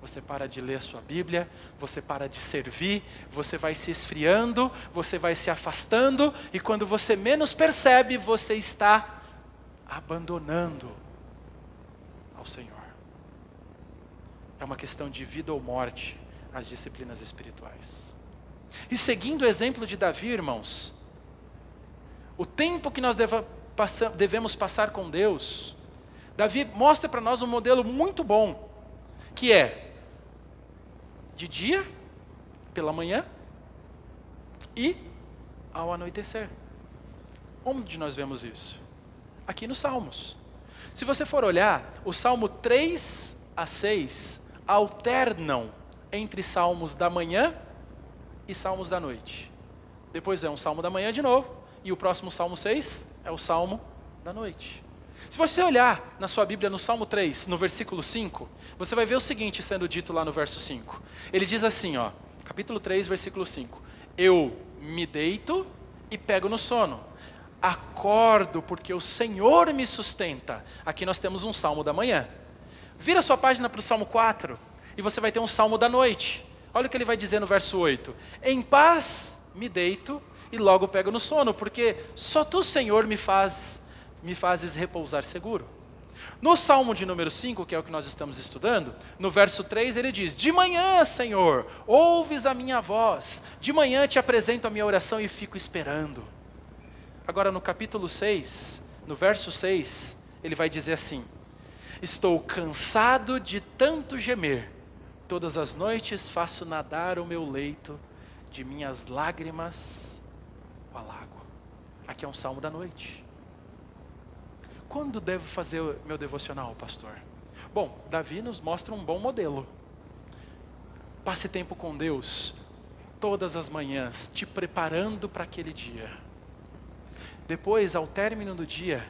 você para de ler a sua Bíblia, você para de servir, você vai se esfriando, você vai se afastando, e quando você menos percebe, você está abandonando ao Senhor. É uma questão de vida ou morte, as disciplinas espirituais. E seguindo o exemplo de Davi, irmãos, o tempo que nós devemos passar com Deus, Davi mostra para nós um modelo muito bom, que é de dia, pela manhã e ao anoitecer. Onde nós vemos isso? Aqui nos Salmos. Se você for olhar, o Salmo 3 a 6 alternam entre Salmos da manhã e Salmos da noite. Depois é um Salmo da manhã de novo, e o próximo Salmo 6 é o Salmo da noite. Se você olhar na sua Bíblia no Salmo 3, no versículo 5, você vai ver o seguinte sendo dito lá no verso 5. Ele diz assim, capítulo 3, versículo 5. Eu me deito e pego no sono. Acordo porque o Senhor me sustenta. Aqui nós temos um Salmo da manhã. Vira sua página para o Salmo 4 e você vai ter um Salmo da noite. Olha o que ele vai dizer no verso 8. Em paz me deito e logo pego no sono, porque só tu, Senhor, me fazes repousar seguro. No Salmo de número 5, que é o que nós estamos estudando, no verso 3 ele diz, de manhã, Senhor, ouves a minha voz, de manhã te apresento a minha oração e fico esperando. Agora no capítulo 6, no verso 6, ele vai dizer assim, estou cansado de tanto gemer, todas as noites faço nadar o meu leito de minhas lágrimas o alago. Aqui é um salmo da noite. Quando devo fazer o meu devocional, pastor? Bom, Davi nos mostra um bom modelo. Passe tempo com Deus todas as manhãs, te preparando para aquele dia. Depois, ao término do dia,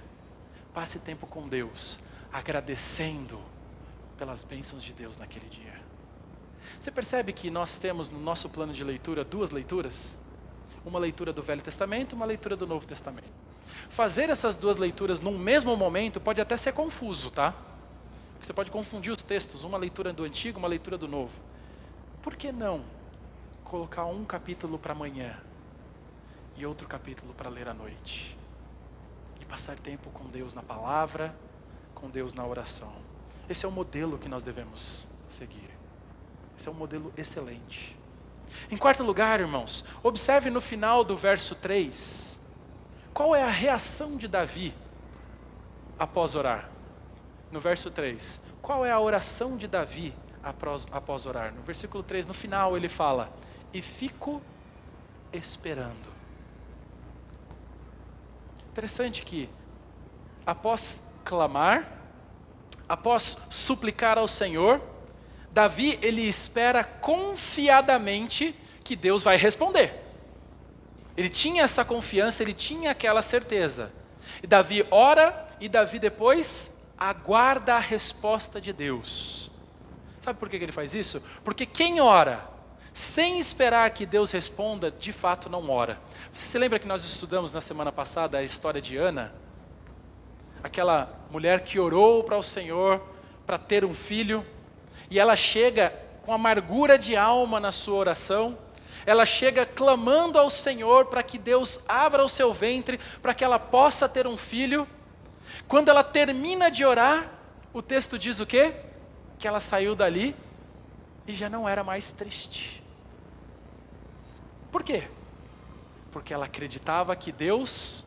passe tempo com Deus, agradecendo pelas bênçãos de Deus naquele dia. Você percebe que nós temos no nosso plano de leitura 2 leituras? Uma leitura do Velho Testamento, uma leitura do Novo Testamento. Fazer essas 2 leituras num mesmo momento pode até ser confuso, tá? Você pode confundir os textos, uma leitura do Antigo, uma leitura do Novo. Por que não colocar um capítulo para amanhã e outro capítulo para ler à noite? E passar tempo com Deus na palavra, com Deus na oração. Esse é o modelo que nós devemos seguir. Esse é um modelo excelente. Em quarto lugar, irmãos, observe no final do verso 3, qual é a reação de Davi após orar? No verso 3, qual é a oração de Davi após orar? No versículo 3, no final ele fala, e fico esperando. Interessante que, após clamar, após suplicar ao Senhor, Davi, ele espera confiadamente que Deus vai responder. Ele tinha essa confiança, ele tinha aquela certeza. E Davi ora, e Davi depois aguarda a resposta de Deus. Sabe por que ele faz isso? Porque quem ora, sem esperar que Deus responda, de fato não ora. Você se lembra que nós estudamos na semana passada a história de Ana? Aquela mulher que orou para o Senhor para ter um filho, e ela chega com amargura de alma na sua oração, ela chega clamando ao Senhor para que Deus abra o seu ventre, para que ela possa ter um filho. Quando ela termina de orar, o texto diz o quê? Que ela saiu dali e já não era mais triste. Por quê? Porque ela acreditava que Deus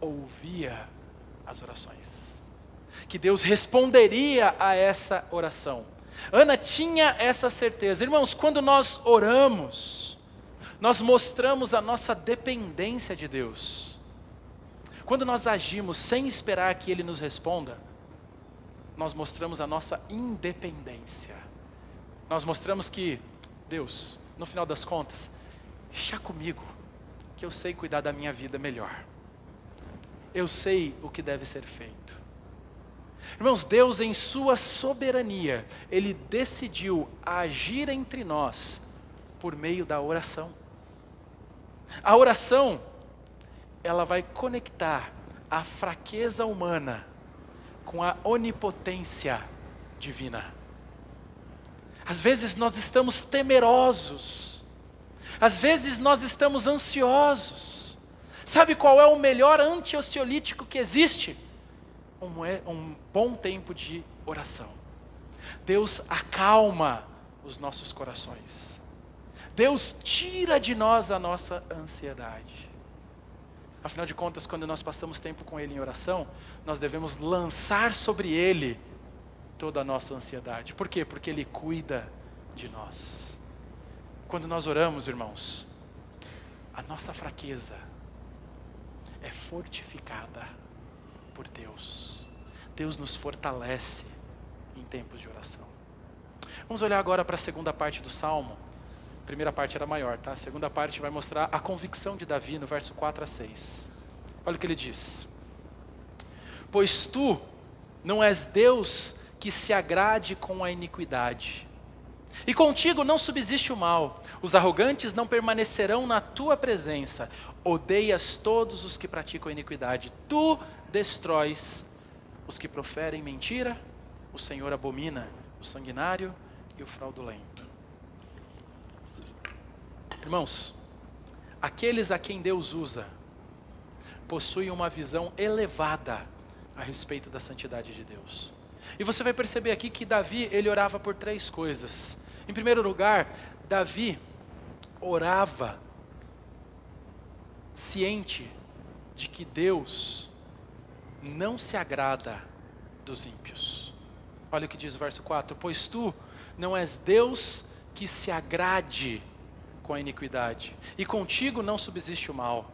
ouvia as orações, que Deus responderia a essa oração. Ana tinha essa certeza. Irmãos, quando nós oramos, nós mostramos a nossa dependência de Deus. Quando nós agimos sem esperar que Ele nos responda, nós mostramos a nossa independência. Nós mostramos que, Deus, no final das contas, deixa comigo, que eu sei cuidar da minha vida melhor. Eu sei o que deve ser feito. Irmãos, Deus em sua soberania, Ele decidiu agir entre nós por meio da oração. A oração, ela vai conectar a fraqueza humana com a onipotência divina. Às vezes nós estamos temerosos, às vezes nós estamos ansiosos. Sabe qual é o melhor anti-ansiolítico que existe? Um bom tempo de oração. Deus acalma os nossos corações. Deus tira de nós a nossa ansiedade. Afinal de contas, quando nós passamos tempo com Ele em oração, nós devemos lançar sobre Ele toda a nossa ansiedade. Por quê? Porque Ele cuida de nós. Quando nós oramos, irmãos, a nossa fraqueza é fortificada por Deus. Deus nos fortalece em tempos de oração. Vamos olhar agora para a segunda parte do Salmo. A primeira parte era maior, tá? A segunda parte vai mostrar a convicção de Davi no verso 4 a 6. Olha o que ele diz. Pois tu não és Deus que se agrade com a iniquidade, e contigo não subsiste o mal. Os arrogantes não permanecerão na tua presença. Odeias todos os que praticam iniquidade. Tu destróis os que proferem mentira. O Senhor abomina o sanguinário e o fraudulento. Irmãos, aqueles a quem Deus usa possuem uma visão elevada a respeito da santidade de Deus. E você vai perceber aqui que Davi, ele orava por 3 coisas. Em primeiro lugar, Davi orava ciente de que Deus não se agrada dos ímpios. Olha o que diz o verso 4. Pois tu não és Deus que se agrade com a iniquidade, e contigo não subsiste o mal.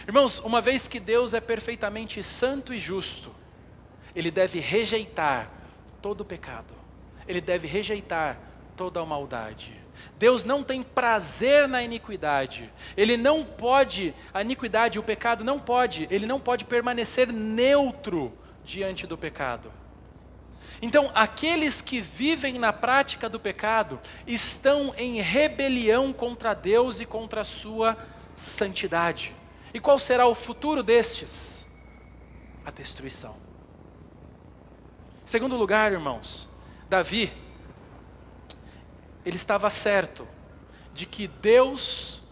Irmãos, uma vez que Deus é perfeitamente santo e justo, Ele deve rejeitar todo o pecado, Ele deve rejeitar toda a maldade. Deus não tem prazer na iniquidade, Ele não pode, a iniquidade, o pecado não pode, Ele não pode permanecer neutro diante do pecado. Então, aqueles que vivem na prática do pecado estão em rebelião contra Deus e contra a sua santidade. E qual será o futuro destes? A destruição. Em segundo lugar, irmãos, Davi, ele estava certo de que Deus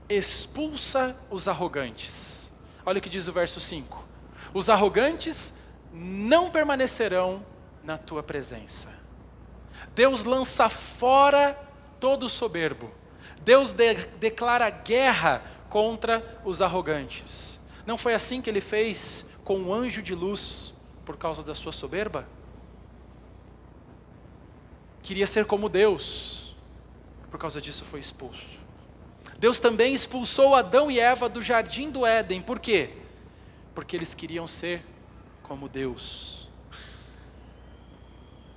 expulsa os arrogantes. Olha o que diz o verso 5. Os arrogantes não permanecerão na tua presença. Deus lança fora todo o soberbo. Deus declara guerra contra os arrogantes. Não foi assim que Ele fez com o anjo de luz por causa da sua soberba? Queria ser como Deus, por causa disso foi expulso. Deus também expulsou Adão e Eva do jardim do Éden. Por quê? Porque eles queriam ser como Deus.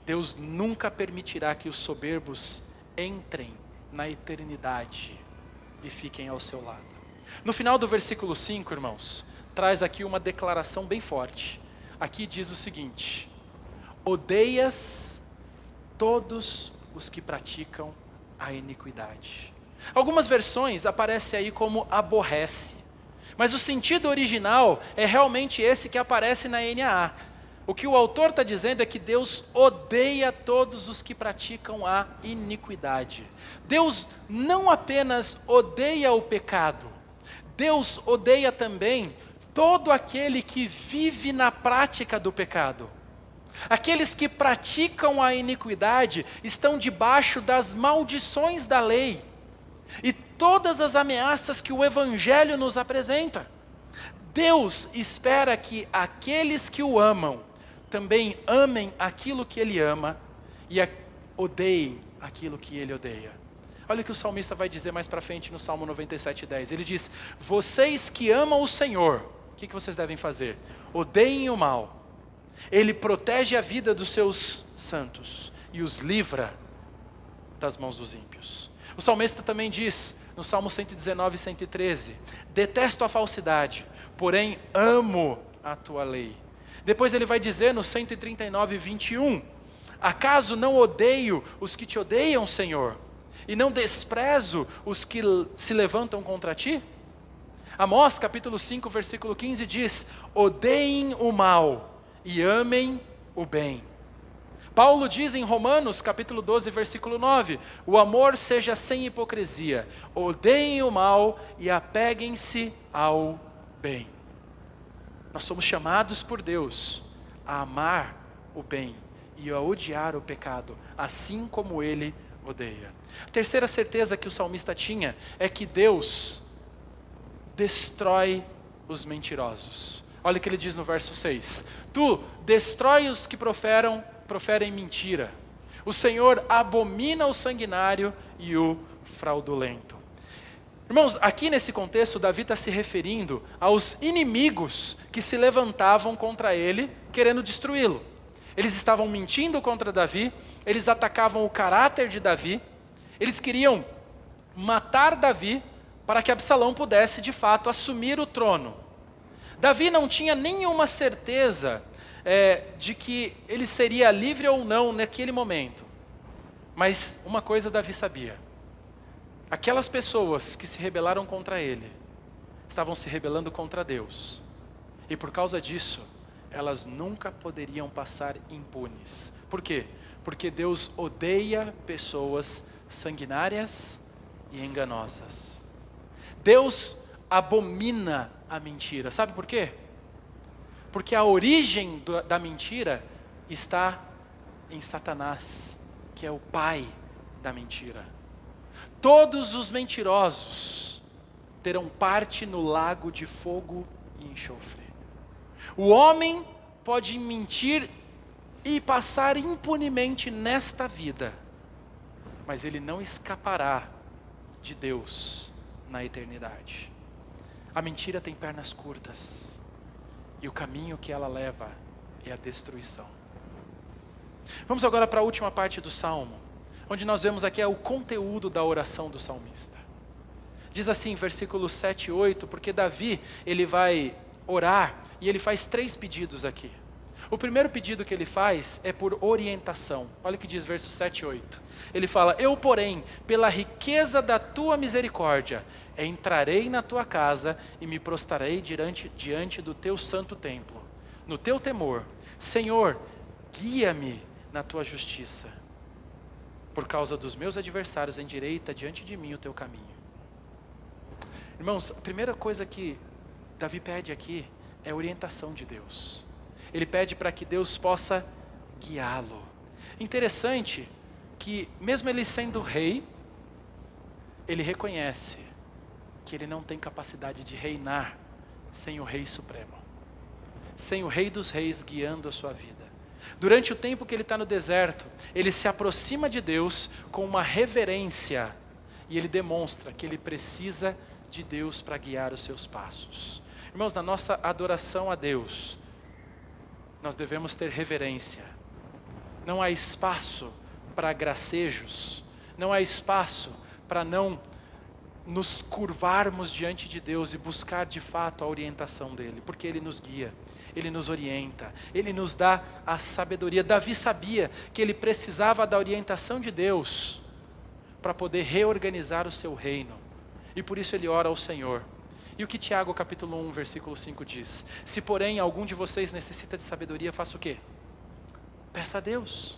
Deus nunca permitirá que os soberbos entrem na eternidade e fiquem ao seu lado. No final do versículo 5, irmãos, traz aqui uma declaração bem forte. Aqui diz o seguinte: odeias todos os que praticam a iniquidade. Algumas versões aparecem aí como aborrece, mas o sentido original é realmente esse que aparece na NAA. O que o autor está dizendo é que Deus odeia todos os que praticam a iniquidade. Deus não apenas odeia o pecado, Deus odeia também todo aquele que vive na prática do pecado. Aqueles que praticam a iniquidade estão debaixo das maldições da lei e todas as ameaças que o Evangelho nos apresenta. Deus espera que aqueles que o amam também amem aquilo que Ele ama e odeiem aquilo que Ele odeia. Olha o que o salmista vai dizer mais para frente no Salmo 97:10. Ele diz: vocês que amam o Senhor, o que vocês devem fazer? Odeiem o mal. Ele protege a vida dos seus santos e os livra das mãos dos ímpios. O salmista também diz, no Salmo 119, 113, detesto a falsidade, porém amo a tua lei. Depois ele vai dizer no 139, 21, acaso não odeio os que te odeiam, Senhor, e não desprezo os que se levantam contra ti? Amós capítulo 5, versículo 15 diz, odeiem o mal e amem o bem. Paulo diz em Romanos capítulo 12, versículo 9, o amor seja sem hipocrisia, odeiem o mal e apeguem-se ao bem. Nós somos chamados por Deus a amar o bem e a odiar o pecado, assim como Ele odeia. A terceira certeza que o salmista tinha é que Deus destrói os mentirosos. Olha o que ele diz no verso 6. Tu destrói os que proferem mentira. O Senhor abomina o sanguinário e o fraudulento. Irmãos, aqui nesse contexto, Davi está se referindo aos inimigos que se levantavam contra ele, querendo destruí-lo. Eles estavam mentindo contra Davi, eles atacavam o caráter de Davi, eles queriam matar Davi para que Absalão pudesse, de fato, assumir o trono. Davi não tinha nenhuma certeza de que ele seria livre ou não naquele momento. Mas uma coisa Davi sabia. Aquelas pessoas que se rebelaram contra ele, estavam se rebelando contra Deus. E por causa disso, elas nunca poderiam passar impunes. Por quê? Porque Deus odeia pessoas sanguinárias e enganosas. Deus abomina a mentira. Sabe por quê? Porque a origem da mentira está em Satanás, que é o pai da mentira. Todos os mentirosos terão parte no lago de fogo e enxofre. O homem pode mentir e passar impunemente nesta vida, mas ele não escapará de Deus na eternidade. A mentira tem pernas curtas e o caminho que ela leva é a destruição. Vamos agora para a última parte do Salmo, onde nós vemos aqui o conteúdo da oração do salmista. Diz assim, versículos 7 e 8, porque Davi, ele vai orar e ele faz 3 pedidos aqui. O primeiro pedido que ele faz é por orientação. Olha o que diz versos 7 e 8. Ele fala, eu porém, pela riqueza da tua misericórdia, entrarei na tua casa e me prostrarei diante do teu santo templo. No teu temor, Senhor, guia-me na tua justiça. Por causa dos meus adversários, endireita diante de mim o teu caminho. Irmãos, a primeira coisa que Davi pede aqui é a orientação de Deus. Ele pede para que Deus possa guiá-lo. Interessante que, mesmo ele sendo rei, ele reconhece que ele não tem capacidade de reinar sem o Rei Supremo, sem o Rei dos Reis guiando a sua vida. Durante o tempo que ele está no deserto, ele se aproxima de Deus com uma reverência e ele demonstra que ele precisa de Deus para guiar os seus passos. Irmãos, na nossa adoração a Deus, nós devemos ter reverência. Não há espaço para gracejos, não há espaço para não nos curvarmos diante de Deus e buscar de fato a orientação dEle, porque Ele nos guia, Ele nos orienta, Ele nos dá a sabedoria. Davi sabia que ele precisava da orientação de Deus para poder reorganizar o seu reino, e por isso ele ora ao Senhor. E o que Tiago capítulo 1, versículo 5 diz? Se porém algum de vocês necessita de sabedoria, faça o quê? Peça a Deus,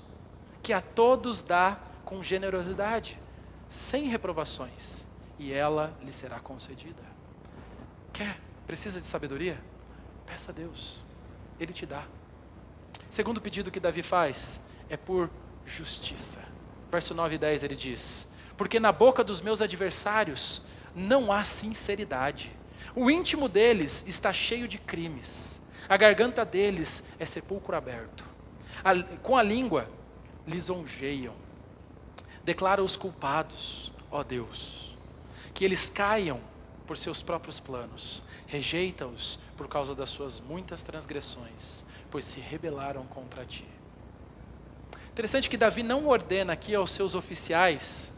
que a todos dá com generosidade, sem reprovações, e ela lhe será concedida. Precisa de sabedoria? Peça a Deus, Ele te dá. Segundo pedido que Davi faz é por justiça. Verso 9 e 10 ele diz, porque na boca dos meus adversários não há sinceridade. O íntimo deles está cheio de crimes. A garganta deles é sepulcro aberto. Com a língua lisonjeiam. Declara os culpados, ó Deus, que eles caiam por seus próprios planos. Rejeita-os por causa das suas muitas transgressões, pois se rebelaram contra ti. Interessante que Davi não ordena aqui aos seus oficiais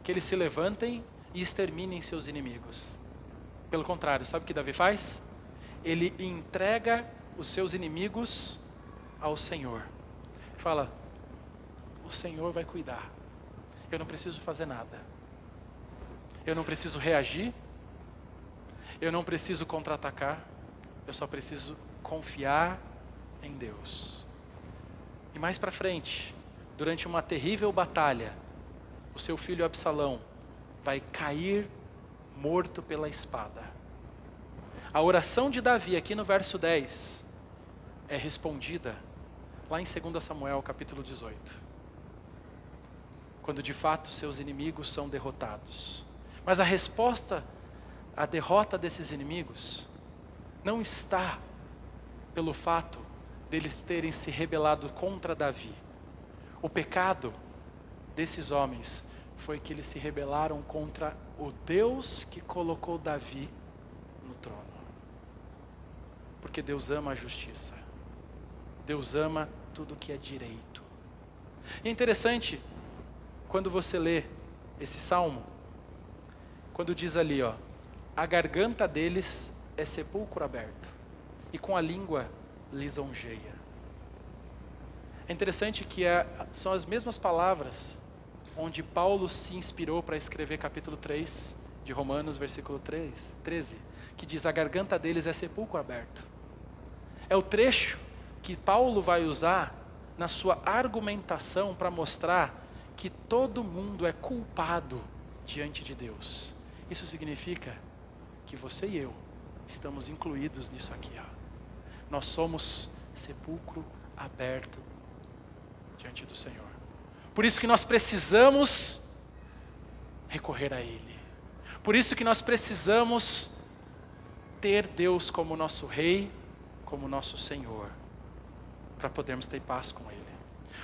que eles se levantem e exterminem seus inimigos. Pelo contrário, sabe o que Davi faz? Ele entrega os seus inimigos ao Senhor. Fala, o Senhor vai cuidar. Eu não preciso fazer nada. Eu não preciso reagir. Eu não preciso contra-atacar. Eu só preciso confiar em Deus. E mais para frente, durante uma terrível batalha, o seu filho Absalão vai cair morto pela espada. A oração de Davi aqui no verso 10 é respondida lá em 2 Samuel capítulo 18. Quando de fato seus inimigos são derrotados. Mas a resposta à derrota desses inimigos não está pelo fato deles terem se rebelado contra Davi. O pecado desses homens foi que eles se rebelaram contra o Deus que colocou Davi no trono. Porque Deus ama a justiça. Deus ama tudo que é direito. É interessante, quando você lê esse salmo, quando diz ali, a garganta deles é sepulcro aberto, e com a língua lisonjeia. É interessante que são as mesmas palavras onde Paulo se inspirou para escrever capítulo 3 de Romanos, versículo 13, que diz, a garganta deles é sepulcro aberto. É o trecho que Paulo vai usar na sua argumentação para mostrar que todo mundo é culpado diante de Deus. Isso significa que você e eu estamos incluídos nisso aqui. Nós somos sepulcro aberto diante do Senhor. Por isso que nós precisamos recorrer a Ele. Por isso que nós precisamos ter Deus como nosso Rei, como nosso Senhor, para podermos ter paz com Ele.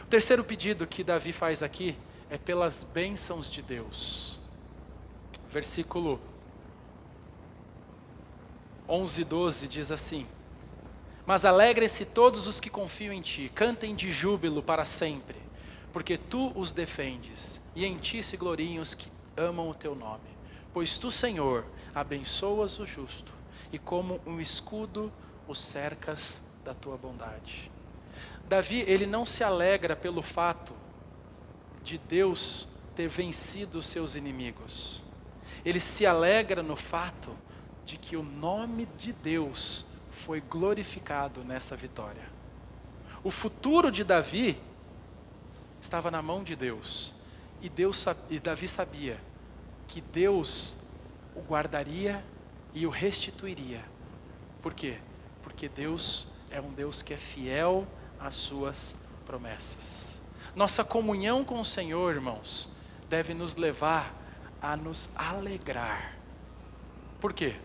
O terceiro pedido que Davi faz aqui é pelas bênçãos de Deus. versículo 11 e 12 diz assim: mas alegrem-se todos os que confiam em ti, cantem de júbilo para sempre, porque tu os defendes, e em ti se gloriem os que amam o teu nome. Pois tu, Senhor, abençoas o justo, e como um escudo os cercas da tua bondade. Davi, ele não se alegra pelo fato de Deus ter vencido os seus inimigos. Ele se alegra no fato de que o nome de Deus foi glorificado nessa vitória. O futuro de Davi estava na mão de Deus. E Davi sabia que Deus o guardaria e o restituiria. Por quê? Porque Deus é um Deus que é fiel às suas promessas. Nossa comunhão com o Senhor, irmãos, deve nos levar a nos alegrar. Por quê?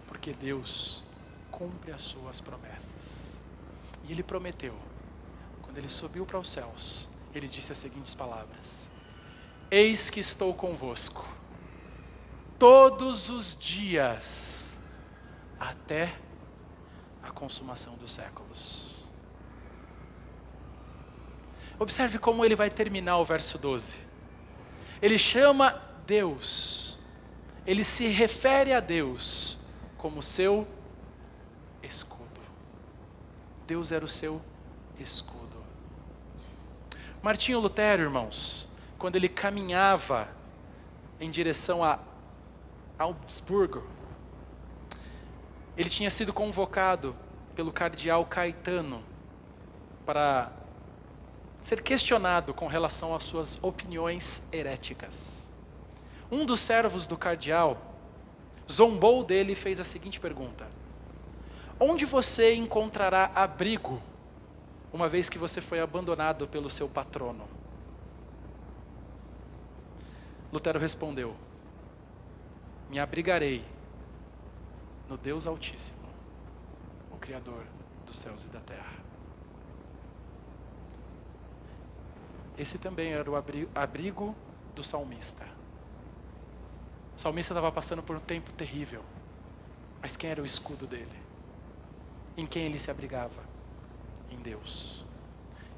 Porque Deus cumpre as suas promessas. E Ele prometeu, quando Ele subiu para os céus, Ele disse as seguintes palavras: eis que estou convosco, todos os dias, até a consumação dos séculos. Observe como ele vai terminar o verso 12. Ele chama Deus, ele se refere a Deus como seu escudo. Deus era o seu escudo. Martinho Lutero, irmãos, quando ele caminhava em direção a Augsburgo, ele tinha sido convocado pelo cardeal Caetano para ser questionado com relação às suas opiniões heréticas. Um dos servos do cardeal zombou dele e fez a seguinte pergunta: onde você encontrará abrigo, uma vez que você foi abandonado pelo seu patrono? Lutero respondeu: me abrigarei no Deus Altíssimo, o Criador dos céus e da terra. Esse também era o abrigo do salmista. O salmista estava passando por um tempo terrível, mas quem era o escudo dele? Em quem ele se abrigava? Em Deus.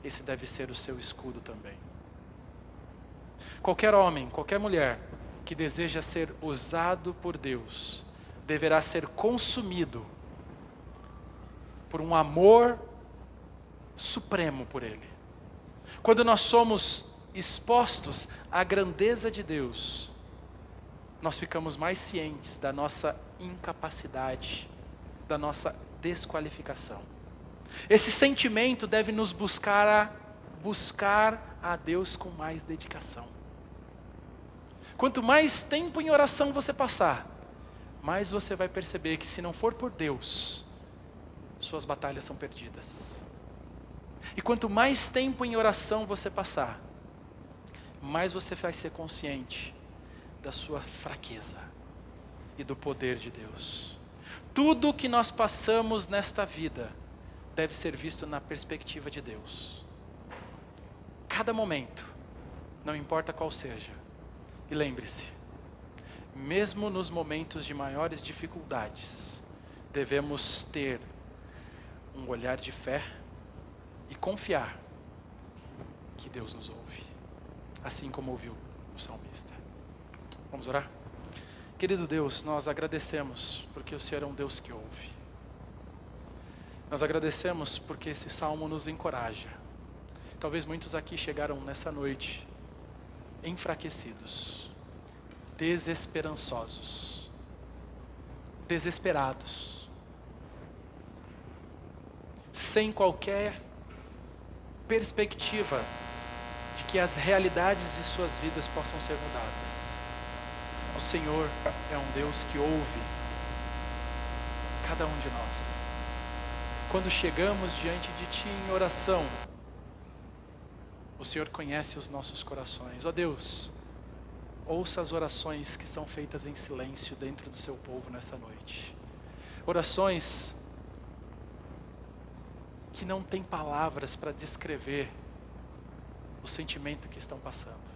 Esse deve ser o seu escudo também. Qualquer homem, qualquer mulher que deseja ser usado por Deus, deverá ser consumido por um amor supremo por Ele. Quando nós somos expostos à grandeza de Deus, nós ficamos mais cientes da nossa incapacidade, da nossa desqualificação. Esse sentimento deve nos buscar a Deus com mais dedicação. Quanto mais tempo em oração você passar, mais você vai perceber que se não for por Deus, suas batalhas são perdidas. E quanto mais tempo em oração você passar, mais você vai ser consciente da sua fraqueza e do poder de Deus. Tudo que nós passamos nesta vida deve ser visto na perspectiva de Deus. Cada momento, não importa qual seja. E lembre-se, mesmo nos momentos de maiores dificuldades, devemos ter um olhar de fé e confiar que Deus nos ouve, assim como ouviu o salmista. Vamos orar? Querido Deus, nós agradecemos porque o Senhor é um Deus que ouve. Nós agradecemos porque esse salmo nos encoraja. Talvez muitos aqui chegaram nessa noite enfraquecidos, desesperançosos, desesperados, sem qualquer perspectiva de que as realidades de suas vidas possam ser mudadas. O Senhor é um Deus que ouve cada um de nós. Quando chegamos diante de Ti em oração, o Senhor conhece os nossos corações. Ó Deus, ouça as orações que são feitas em silêncio dentro do Seu povo nessa noite. Orações que não têm palavras para descrever o sentimento que estão passando.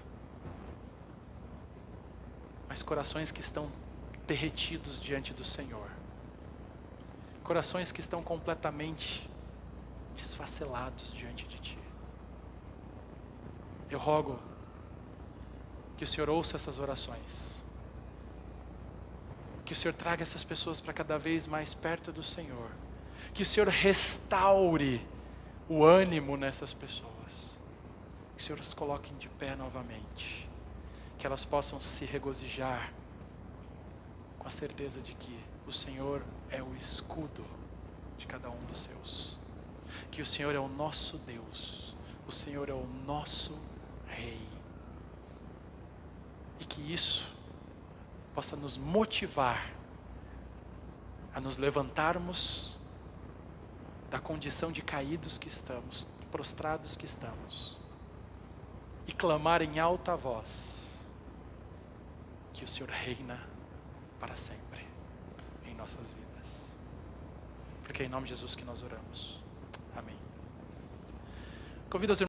mas corações que estão derretidos diante do Senhor. Corações que estão completamente desfacelados diante de Ti. Eu rogo que o Senhor ouça essas orações. Que o Senhor traga essas pessoas para cada vez mais perto do Senhor. Que o Senhor restaure o ânimo nessas pessoas. Que o Senhor as coloque de pé novamente. Que elas possam se regozijar com a certeza de que o Senhor é o escudo de cada um dos seus. Que o Senhor é o nosso Deus. O Senhor é o nosso Rei. E que isso possa nos motivar a nos levantarmos da condição de caídos que estamos, prostrados que estamos, e clamar em alta voz que o Senhor reina para sempre em nossas vidas. Porque é em nome de Jesus que nós oramos. Amém. Convido os irmãos